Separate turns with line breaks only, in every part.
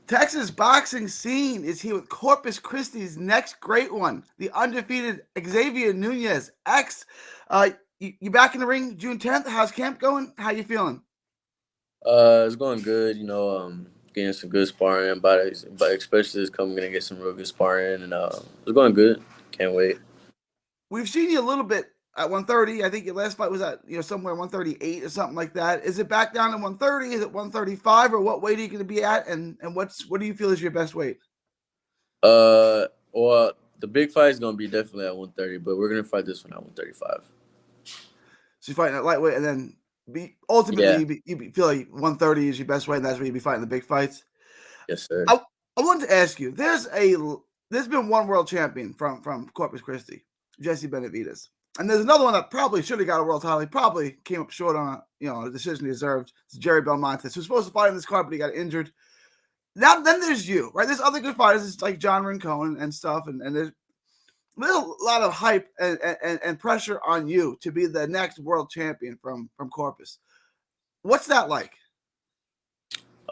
Texas boxing scene is here with Corpus Christi's next great one, the undefeated Xavier Nunez X. You back in the ring June 10th. How's camp going? How you feeling?
It's going good. Getting some good sparring, but especially this coming gonna get some real good sparring, and it's going good. Can't wait.
We've seen you a little bit at 130. I think your last fight was at somewhere 138 or something like that. Is it back down to 130? Is it 135 or what weight are you going to be at? And what do you feel is your best weight?
Well, the big fight is gonna be definitely at 130, but we're gonna fight this one at 135.
So you're fighting at lightweight, and then ultimately
Yeah.
feel like 130 is your best weight, and that's where you be fighting the big fights.
Yes, sir.
I wanted to ask you. There's been one world champion from Corpus Christi, Jesse Benavides, and there's another one that probably should have got a world title. He probably came up short on a decision he deserved. It's Jerry Belmonte, who's supposed to fight in this card, but he got injured. Now then, there's you, right? There's other good fighters, it's like John Rincon and stuff, and there's a lot of hype and pressure on you to be the next world champion from Corpus. What's that like?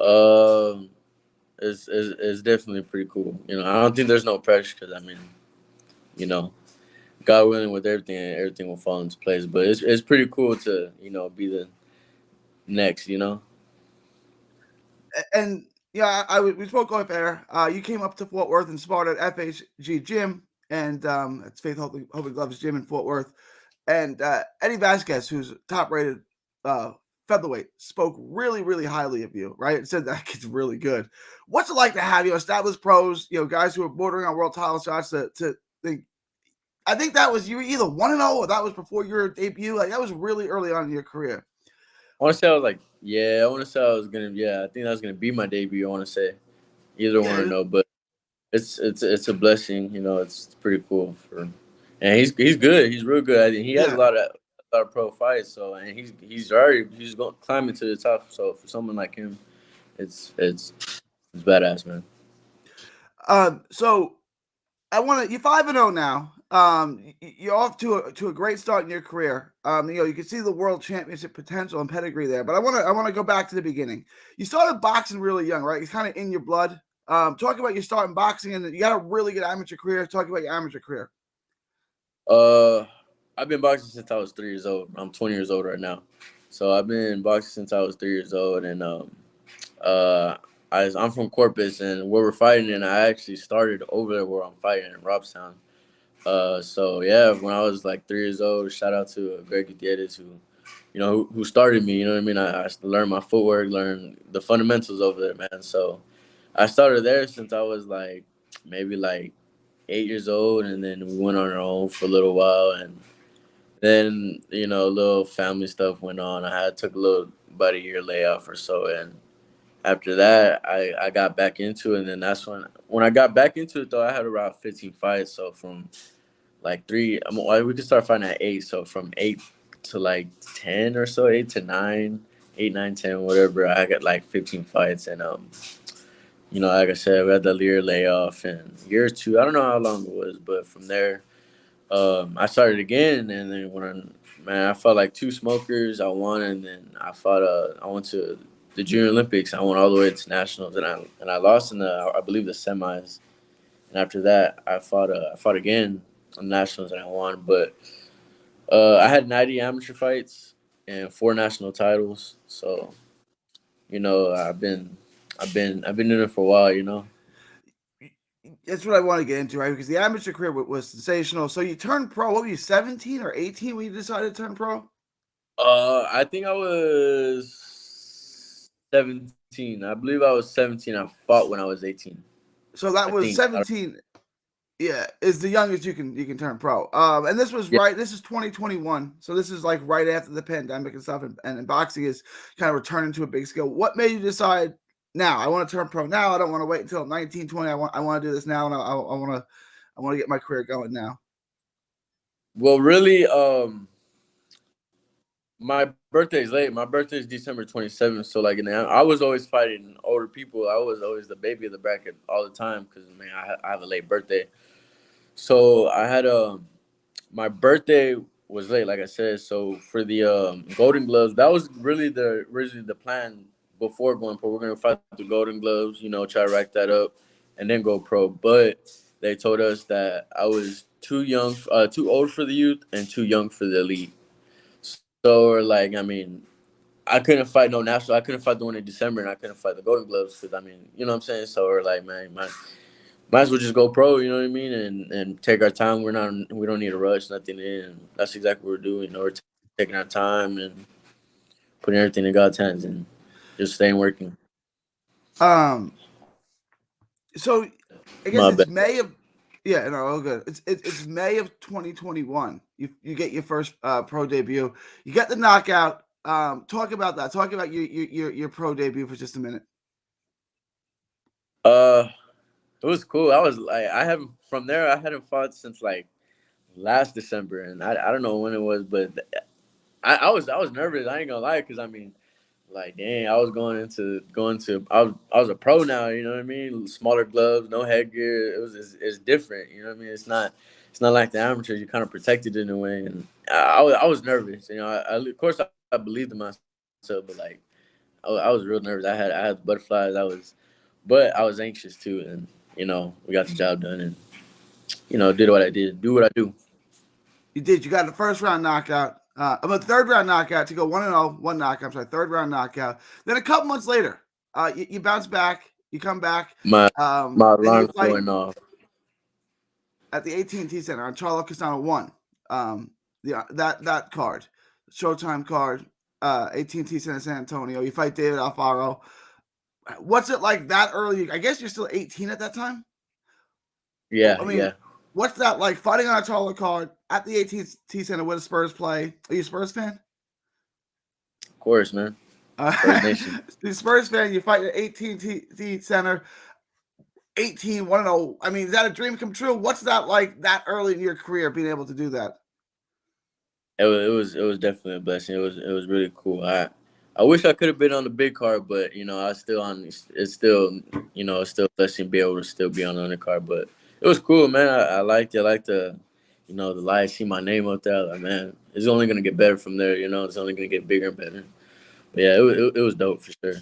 Um, it's definitely pretty cool. I don't think there's no pressure because you know, God willing, with everything will fall into place. But it's pretty cool to be the next.
And yeah, we spoke off air. You came up to Fort Worth and sparred at FHG Gym, and it's Faith Holy Gloves Gym in Fort Worth. And Eddie Vasquez, who's top rated featherweight, spoke really, really highly of you, right? It said that kid's really good. What's it like to have established pros, guys who are bordering on world title shots to think? I think that was you were either 1-0 or that was before your debut. Like that was really early on in your career.
I want to say I was like, yeah. I want to say I was gonna, yeah. I think that was gonna be my debut. I want to say either one or
Yeah,
no, but it's a blessing. It's pretty cool and he's good. He's real good. He has
yeah.
a lot of pro fights. So and he's going climbing to the top. So for someone like him, it's badass, man.
So you're 5-0 now. You're off to a great start in your career. You can see the world championship potential and pedigree there. But I wanna go back to the beginning. You started boxing really young, right? It's kind of in your blood. Talk about your start in boxing, and you got a really good amateur career. Talk about your amateur career.
Uh, I've been boxing since I was 3 years old. I'm 20 years old right now, so I've been boxing since I was 3 years old, and uh, I'm from Corpus, and where we're fighting, and I actually started over there where I'm fighting in Robstown. So yeah, when I was like 3 years old, shout out to Greg Gutierrez who started me. You know what I mean? I learned my footwork, learned the fundamentals over there, man. So I started there since I was like maybe like 8 years old, and then we went on our own for a little while, and then a little family stuff went on. I had took a little about a year layoff or so, and after that, I got back into it, and then that's when I got back into it though. I had around 15 fights, so from like we could start fighting at 8, so from 8 to like 10 or so, 8 to 9, 8, 9, 10, whatever. I got like 15 fights, and like I said, we had the year layoff and year two. I don't know how long it was, but from there, I started again, and then man, I fought like two smokers. I won, and then I went to the Junior Olympics. I went all the way to nationals, and I lost in I believe the semis. And after that, I fought again on nationals, and I won. But I had 90 amateur fights and 4 national titles. So I've been in it for a while.
That's what I want to get into, right? Because the amateur career was sensational. So you turned pro. What were you, 17 or 18 when you decided to turn pro?
I think I was 17. I believe I was 17. I fought when I was 18.
So
I
that was
think.
17. Yeah, is the youngest you can turn pro. And this was
Yeah.
right. This is 2021, so this is like right after the pandemic and stuff. And boxing is kind of returning to a big scale. What made you decide now? I want to turn pro now. I don't want to wait until 19, 20. I want to do this now, and I want to get my career going now.
Well, really, my birthday's late. My birthday's December 27th. So like, I was always fighting older people. I was always the baby of the bracket all the time because man, I have a late birthday. So I had my birthday was late, like I said. So for the Golden Gloves, that was really the originally the plan before going pro. We're gonna fight the Golden Gloves, try to rack that up, and then go pro. But they told us that I was too old for the youth and too young for the elite. So like, I mean, I couldn't fight no national. I couldn't fight the one in December, and I couldn't fight the Golden Gloves because, I mean, you know what I'm saying. So we're like, man, might as well just go pro. You know what I mean, and take our time. We don't need to rush nothing in. And that's exactly what we're doing. We're taking our time and putting everything in God's hands and just staying working.
So I guess it's May of. Yeah, no, all good. It's May of 2021. You get your first pro debut. You get the knockout. Talk about that. Talk about your pro debut for just a minute.
It was cool. I was like, I hadn't fought since like last December, and I don't know when it was, but I was nervous. I ain't gonna lie, because I mean, like, dang, I was I was a pro now. You know what I mean? Smaller gloves, no headgear. It's different. You know what I mean? It's not like the amateurs. You're kind of protected in a way, and I was nervous. Of course I believed in myself, but like I was real nervous. I had butterflies. But I was anxious too, and we got the job done, and did what I did, do what I do.
You did. You got the first round knockout. Third round knockout to go 1-0, one knockout. I'm sorry, third round knockout. Then a couple months later, you bounce back. You come back.
My alarm's going off
at the AT&T Center on Charlo Castano 1. That card, Showtime card, AT&T Center San Antonio. You fight David Alfaro. What's it like that early? I guess you're still 18 at that time.
Yeah,
I mean,
yeah.
What's that like, fighting on a Charlo card at the AT&T Center where the Spurs play? Are you a Spurs fan?
Of course, man. Spurs Nation.
The Spurs fan, you fight at AT&T Center, 1-0. I mean, is that a dream come true? What's that like that early in your career, being able to do that?
It was definitely a blessing. It was really cool. I wish I could have been on the big card, but it's still a blessing to be able to still be on the undercard. But it was cool, man. I liked it. I liked the lights, see my name up there. Like, man, it's only gonna get better from there. It's only gonna get bigger and better. But yeah, it was dope for sure.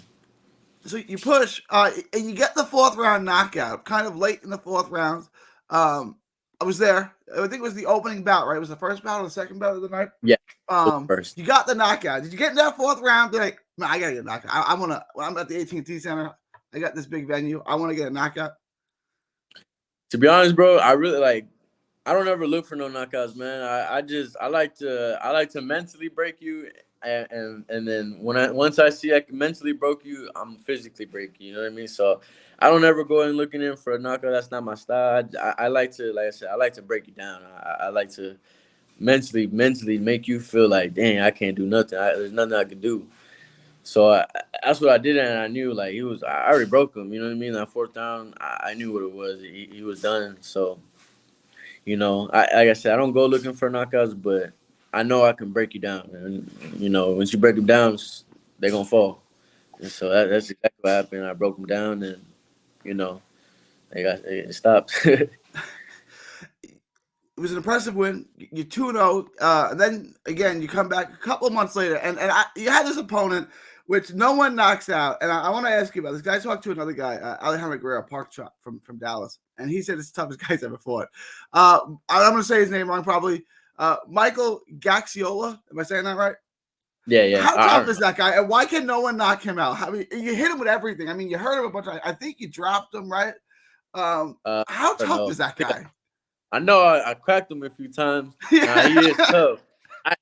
So you push, and you get the fourth round knockout, kind of late in the fourth round. I was there. I think it was the opening bout, right? It was the first bout or the second bout of the night.
Yeah. First.
You got the knockout. Did you get in that fourth round? Be like, man, I gotta get a knockout. I'm at the AT&T Center. I got this big venue. I want to get a knockout.
To be honest, bro, I really like. I don't ever look for no knockouts, man. I like to mentally break you, and then once I see I can mentally break you, I'm physically break you. You know what I mean? So I don't ever go in looking in for a knockout. That's not my style. I like to, like I said, I like to break you down. I like to mentally make you feel like, dang, I can't do nothing. There's nothing I can do. So that's what I did, and I knew like I already broke him. You know what I mean? That fourth down, I knew what it was. He was done. So. Like I said, I don't go looking for knockouts, but I know I can break you down. And, once you break them down, they're going to fall. And so that's exactly what happened. I broke them down, and, it stopped.
It was an impressive win. You're 2-0. And then, again, you come back a couple of months later, and you had this opponent, which no one knocks out. And I want to ask you about this. I talked to another guy, Alejandro Guerrero, Park Chop from Dallas, and he said it's the toughest guy's ever fought. I'm going to say his name wrong, probably. Michael Gaxiola. Am I saying that right?
Yeah.
How tough is that guy, and why can no one knock him out? I mean, you hit him with everything. I mean, you hurt him a bunch of times. I think you dropped him, right? How tough is that guy?
I know I cracked him a few times. He is tough.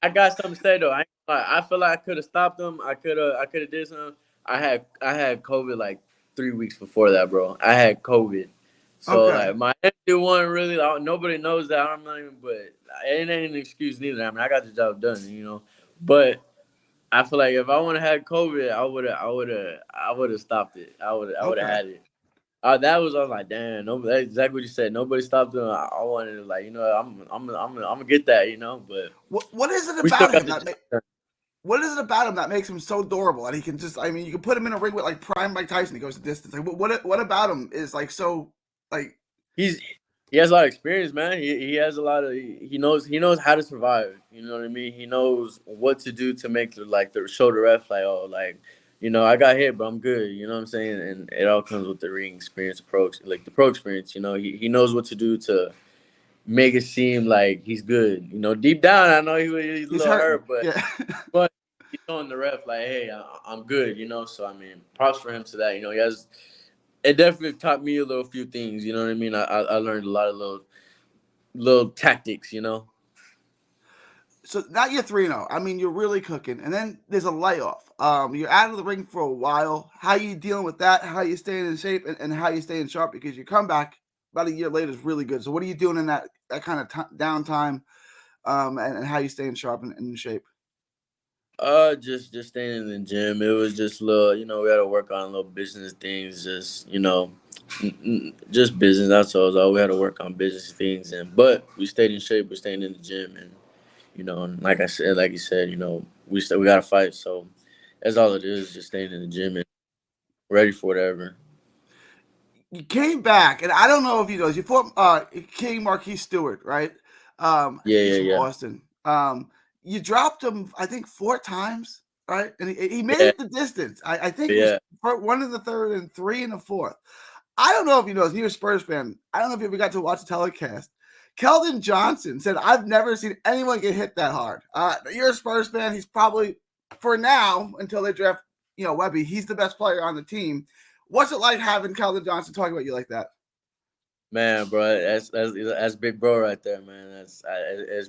I got something to say though. I feel like I could have stopped him. I could have did something. I had COVID like 3 weeks before that, bro. I had COVID, so like my energy wasn't really. Nobody knows that. I'm not even. But it ain't an excuse neither. I mean, I got the job done, But I feel like if I wouldn't have had COVID, I would have stopped it. I would have had it. I was like, damn, that's exactly what you said. Nobody stopped him. I wanted to, like, I'm gonna get that, But
what is it about him? What is it about him that makes him so durable? And he can just, I mean, you can put him in a ring with like prime Mike Tyson. He goes the distance. Like, what about him is like so, like
he has a lot of experience, man. He has a lot of he knows how to survive. You know what I mean? He knows what to do to make the show the ref like, oh, like, I got hit, but I'm good. You know what I'm saying? And it all comes with the ring experience, the pro experience. He knows what to do to make it seem like he's good. Deep down, I know he's a
He's
little
hurting.
hurt, but
Yeah.
he's showing the ref like, hey, I'm good. So I mean, props for him to that. He has. It definitely taught me a few things. You know what I mean? I learned a lot of little tactics.
So now you're 3-0. I mean, you're really cooking. And then there's a layoff. You're out of the ring for a while. How you dealing with that? How you staying in shape and how you staying sharp? Because your comeback about a year later is really good. So what are you doing in that kind of downtime and how you staying sharp and in shape?
Just staying in the gym. It was just little, we had to work on little business things. Just just business. That's all. We had to work on business things, but we stayed in shape. We're staying in the gym, and and like you said, we got to fight. So that's all it is. Just staying in the gym and ready for whatever.
You came back, and I don't know if you know this. You fought King Marquise Stewart, right? I
Yeah,
think he's
yeah,
from
yeah,
Austin. You dropped him, I think, 4 times, right? And he
yeah,
made the distance. I think it was
yeah.
one in the third and 3 in the fourth. I don't know if you know this. You're a Spurs fan. I don't know if you ever got to watch the telecast. Keldon Johnson said, "I've never seen anyone get hit that hard." You're a Spurs fan. He's probably, for now, until they draft, Webby, he's the best player on the team. What's it like having Keldon Johnson talking about you like that?
Man, bro, that's big bro right there, man. That's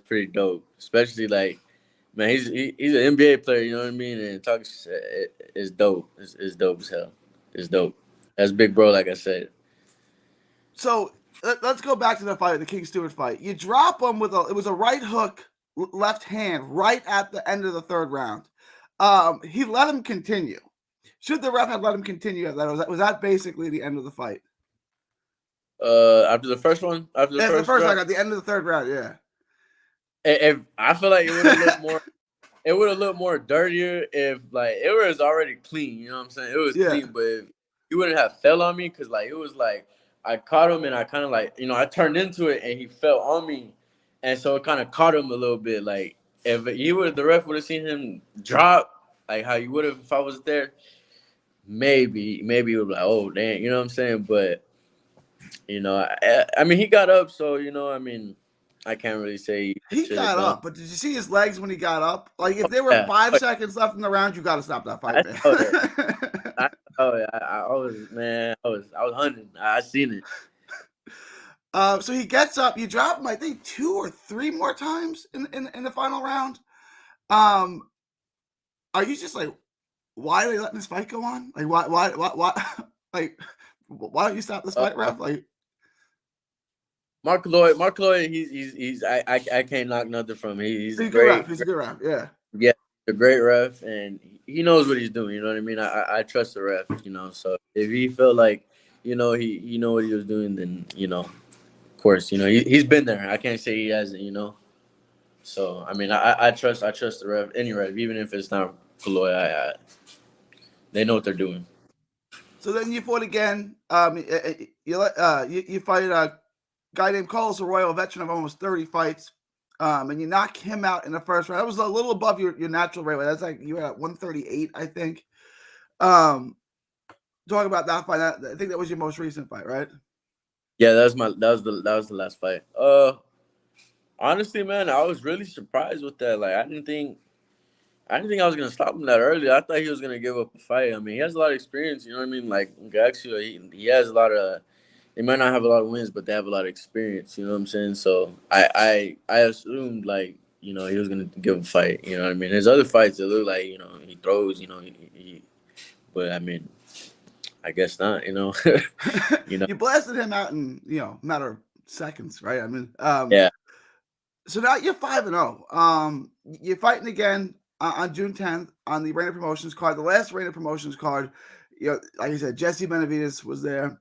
pretty dope. Especially like, man, he's an NBA player. You know what I mean? And talking shit is dope. It's dope as hell. It's dope. That's big bro, like I said.
So let's go back to the fight, the King Stewart fight. You drop him it was a right hook, left hand, right at the end of the third round. He let him continue. Should the ref have let him continue? Was that basically the end of the fight?
After the first one, after the
Yeah, the
first
first
drop,
round, at the end of the third round, yeah.
if I feel like it would have looked more. It would have looked more dirtier if like it was already clean. You know what I'm saying? It was
Yeah.
clean, but if he wouldn't have fell on me because like it was like I caught him and I kind of like I turned into it and he fell on me, and so it kind of caught him a little bit. Like if the ref would have seen him drop like how you would have if I was there, maybe it would be like, oh damn, you know what I'm saying? But I mean he got up, so I mean I can't really say he
He
should have
got
gone.
up, but did you see his legs when he got up? Like, if there were
Yeah,
5 seconds left in the round, you got to stop that fight,
I
man.
saw that. I was, man. I was hunting. I seen it.
So he gets up. You drop him, I think, 2 or 3 more times in the final round. Um, are you just like, why are they letting this fight go on? Like, why like, why don't you stop this fight,
Uh,
ref? Like,
Mark Lloyd. He's. I can't knock nothing from him. He's
he's
a
a good ref.
great,
He's a good ref. Yeah.
yeah, a great ref, and he knows what he's doing. You know what I mean? I trust the ref. So if he felt like, he know what he was doing, then of course, he's been there. I can't say he hasn't. So I mean, I trust the ref, any ref, even if it's not Lloyd. They know what they're doing.
So then you fought again. You fight a guy named Carlos Arroyo, a veteran of almost 30 fights. And you knock him out in the first round. That was a little above your natural weight. That's like you were at 138, I think. Talk about that fight. I think that was your most recent fight, right?
Yeah, that was the last fight. Honestly, man, I was really surprised with that. Like, I didn't think I was gonna stop him that early. I thought he was gonna give up a fight. I mean, he has a lot of experience. You know what I mean? Like, actually, he has a lot of. They might not have a lot of wins, but they have a lot of experience. You know what I'm saying? So I assumed like he was gonna give a fight. You know what I mean? His other fights it look like he throws. But I mean, I guess not. You know.
You blasted him out in a matter of seconds, right? I mean,
Yeah.
so now you're 5-0. You're fighting again on June 10th on the Reyna Promotions card, the last Reyna Promotions card. Like I said, Jesse Benavidez was there.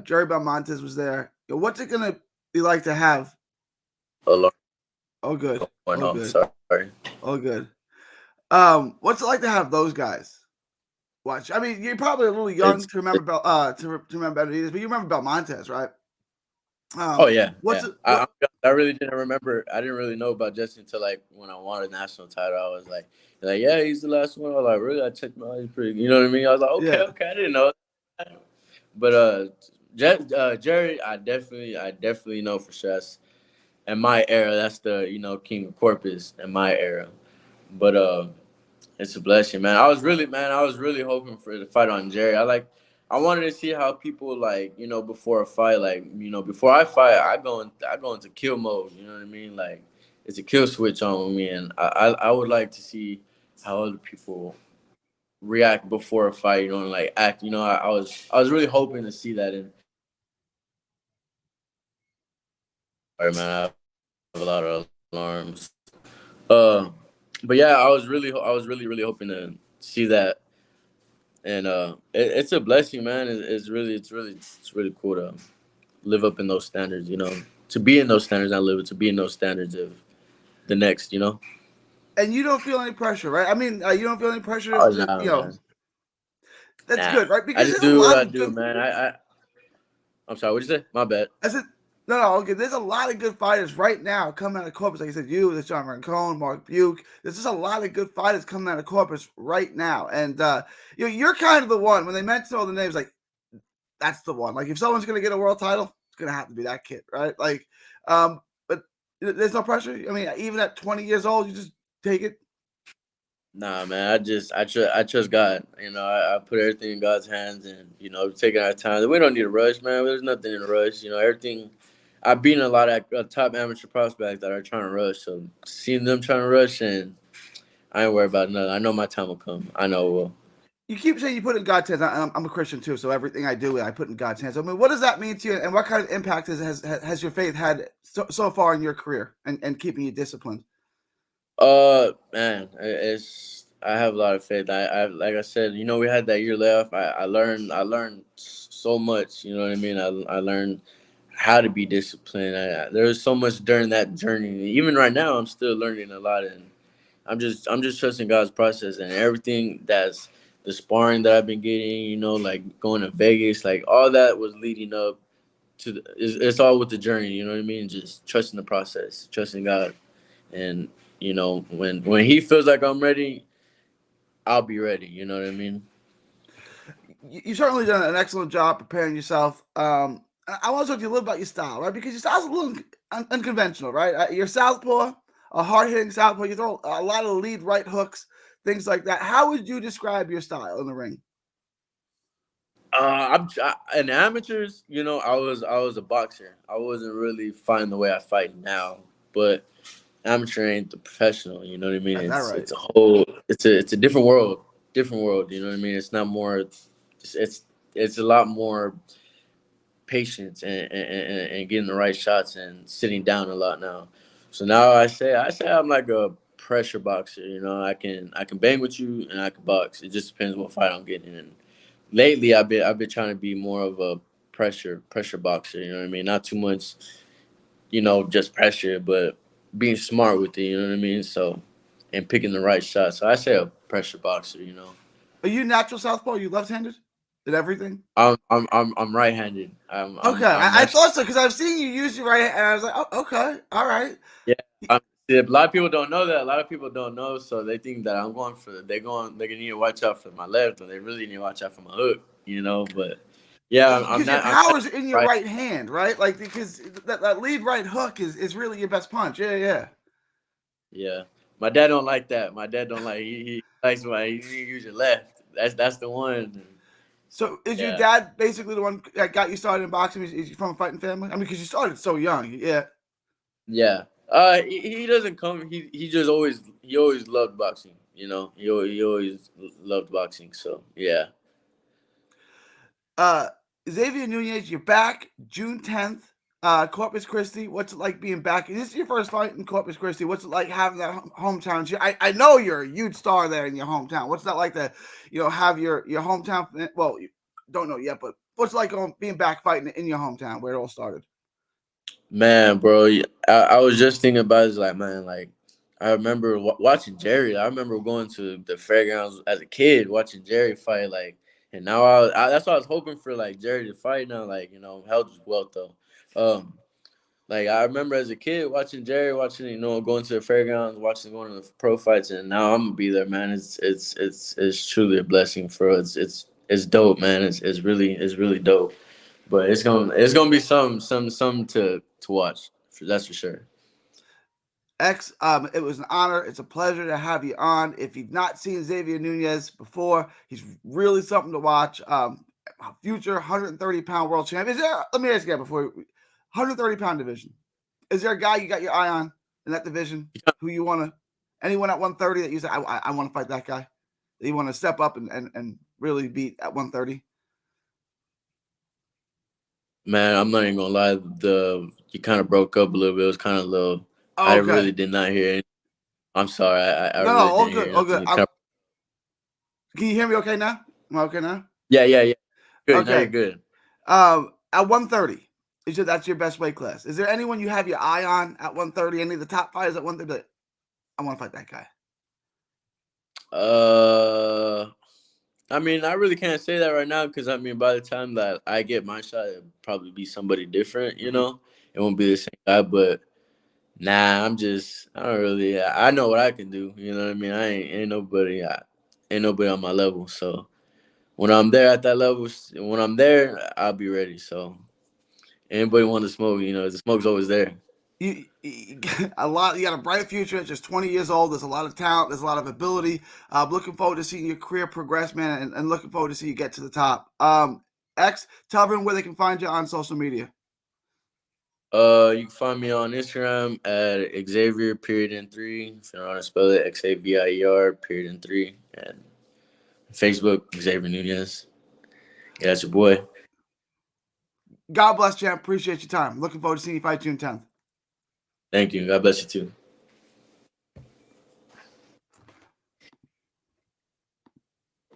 Jerry Belmontes was there. What's it gonna be like to have?
Alarm
Oh, good.
going
Oh,
off.
good.
Sorry.
Oh, good. What's it like to have those guys watch? I mean, you're probably a little young
It's,
to remember to remember Benavidez, but you remember Belmontes, right?
oh yeah,
What's
yeah.
it? What?
I really didn't remember. I didn't really know about Jesse until like when I won a national title. I was like, yeah, he's the last one. I was like, really? I checked him out. He's pretty. You know what I mean? I was like,
Yeah.
okay, I didn't know. But Jerry, I definitely know for sure. That's, in my era, that's the King of Corpus in my era. But it's a blessing, man. I was really hoping for the fight on Jerry. I wanted to see how people before a fight, before I fight, I go into kill mode. You know what I mean? Like it's a kill switch on me, and I would like to see how other people react before a fight. You know, and like act. You know, I was really hoping to see that in. All right, man. I have a lot of alarms. Uh, but yeah, I was really hoping to see that. And it's a blessing, man. It's really cool to live up in those standards. You know, to be in those standards, not live it, to be in those standards of the next. You know.
And you don't feel any pressure, right? I mean, you don't feel any pressure
Oh
to,
nah, man.
that's
Nah.
good, right?
I
Because
just
there's a
do what
lot
I
of
do,
good.
man. I'm sorry. What'd you say? My bad.
I said, no, okay. There's a lot of good fighters right now coming out of Corpus. Like I said, there's John Rancone, Mark Buke. There's just a lot of good fighters coming out of Corpus right now. And you're kind of the one when they mention all the names, like that's the one. Like if someone's gonna get a world title, it's gonna have to be that kid, right? Like, but there's no pressure. I mean, even at 20 years old, you just take it.
Nah, man. I trust God. You know, I put everything in God's hands, and taking our time. We don't need a rush, man. There's nothing in a rush. You know, everything. I've beaten a lot of top amateur prospects that are trying to rush. So seeing them trying to rush, and I ain't worried about nothing. I know my time will come. I know it will.
You keep saying you put in God's hands. I'm a Christian too, so everything I do, I put in God's hands. I mean, what does that mean to you, and what kind of impact has your faith had so far in your career and keeping you disciplined?
Man, I have a lot of faith. I like I said, we had that year left. I learned so much. You know what I mean? I learned how to be disciplined. There was so much during that journey. Even right now, I'm still learning a lot, and I'm just trusting God's process and everything. That's the sparring that I've been getting. Like going to Vegas, like all that was leading up to. It's all with the journey. You know what I mean? Just trusting the process, trusting God, and when He feels like I'm ready, I'll be ready. You know what I mean?
You certainly done an excellent job preparing yourself. I want to talk to you a little about your style, right? Because your style's a little unconventional, right? You're southpaw, a hard-hitting southpaw. You throw a lot of lead right hooks, things like that. How would you describe your style in the ring?
In amateurs, I was a boxer. I wasn't really fighting the way I fight now, but amateur ain't the professional. You know what I mean?
That's that
It's
right.
it's a whole it's a different world, different world. You know what I mean? It's not more. It's a lot more patience and getting the right shots and sitting down a lot now. So now I say I'm like a pressure boxer. I can bang with you and I can box. It just depends what fight I'm getting in. Lately, I've been trying to be more of a pressure boxer. You know what I mean? Not too much, just pressure, but being smart with it. You know what I mean? So, and picking the right shot. So I say a pressure boxer.
Are you natural southpaw? Are you left-handed? Did everything?
I'm right-handed. I'm
Okay,
I'm I'm
I
actually
thought so because I've seen you use your right hand, and I was like, oh, okay, all right.
yeah. See, a lot of people don't know that. A lot of people don't know, so they think that I'm going for. They need to watch out for my left, or they really need to watch out for my hook. But yeah, I'm
Because your
not. I'm
power's in your
right.
right hand, right? Like because that lead right hook is really your best punch. Yeah, yeah.
Yeah, my dad don't like that. My dad don't like. He likes why you use your left. That's the one.
So is your
Yeah,
dad basically the one that got you started in boxing? Is he from a fighting family? I mean, because you started so young. Yeah.
yeah. He doesn't come. He always loved boxing. He always loved boxing. So yeah.
Uh, Xavier Nunez, you're back June 10th. Corpus Christi. What's it like being back? This is your first fight in Corpus Christi. What's it like having that hometown? I know you're a huge star there in your hometown. What's that like to, have your hometown? Well, you don't know yet, but what's it like being back fighting in your hometown where it all started?
Man, bro, I was just thinking about it. Like, man, like I remember watching Jerry. I remember going to the fairgrounds as a kid, watching Jerry fight. Like, and now that's why I was hoping for, like Jerry to fight now. Like, health is wealth though. Um, Like I remember as a kid watching Jerry, going to the fairgrounds, going to the pro fights, and now I'm gonna be there, man. It's truly a blessing for us. It's dope, man. It's really dope. But it's gonna be some to watch. That's for sure.
X, it was an honor. It's a pleasure to have you on. If you've not seen Xavier Nunez before, he's really something to watch. Future 130-pound world champion. Let me ask you that before 130-pound division. Is there a guy you got your eye on in that division who you want to? Anyone at 130 that you say I want to fight that guy? That you want to step up and really beat at 130?
Man, I'm not even gonna lie. You kind of broke up a little bit. It was kind of low.
Oh,
I
okay.
really did not hear it. I'm sorry. I
No,
really
all
didn't
good,
hear
all good.
nothing.
Can you hear me okay now? Am I okay now?
Yeah. Good. Now
Okay.
you're good.
At 130, that's your best weight class. Is there anyone you have your eye on at 130? Any of the top fighters at 130? I want to fight that guy.
I mean, I really can't say that right now because I mean, by the time that I get my shot, it'll probably be somebody different. You know, it won't be the same guy. But nah, I don't really. I know what I can do. You know what I mean? Ain't nobody on my level. So when I'm there at that level, when I'm there, I'll be ready. So anybody want to smoke? You know, the smoke's always there.
You got a bright future. Just 20 years old. There's a lot of talent. There's a lot of ability. Looking forward to seeing your career progress, man, and looking forward to see you get to the top. X, tell everyone where they can find you on social media.
You can find me on Instagram at Xavier _3. If you don't want to spell it, Xavier _3, and Facebook Xavier Nunez. Yeah, that's your boy.
God bless, champ. Appreciate your time. Looking forward to seeing you fight June 10th.
Thank you. God bless you too.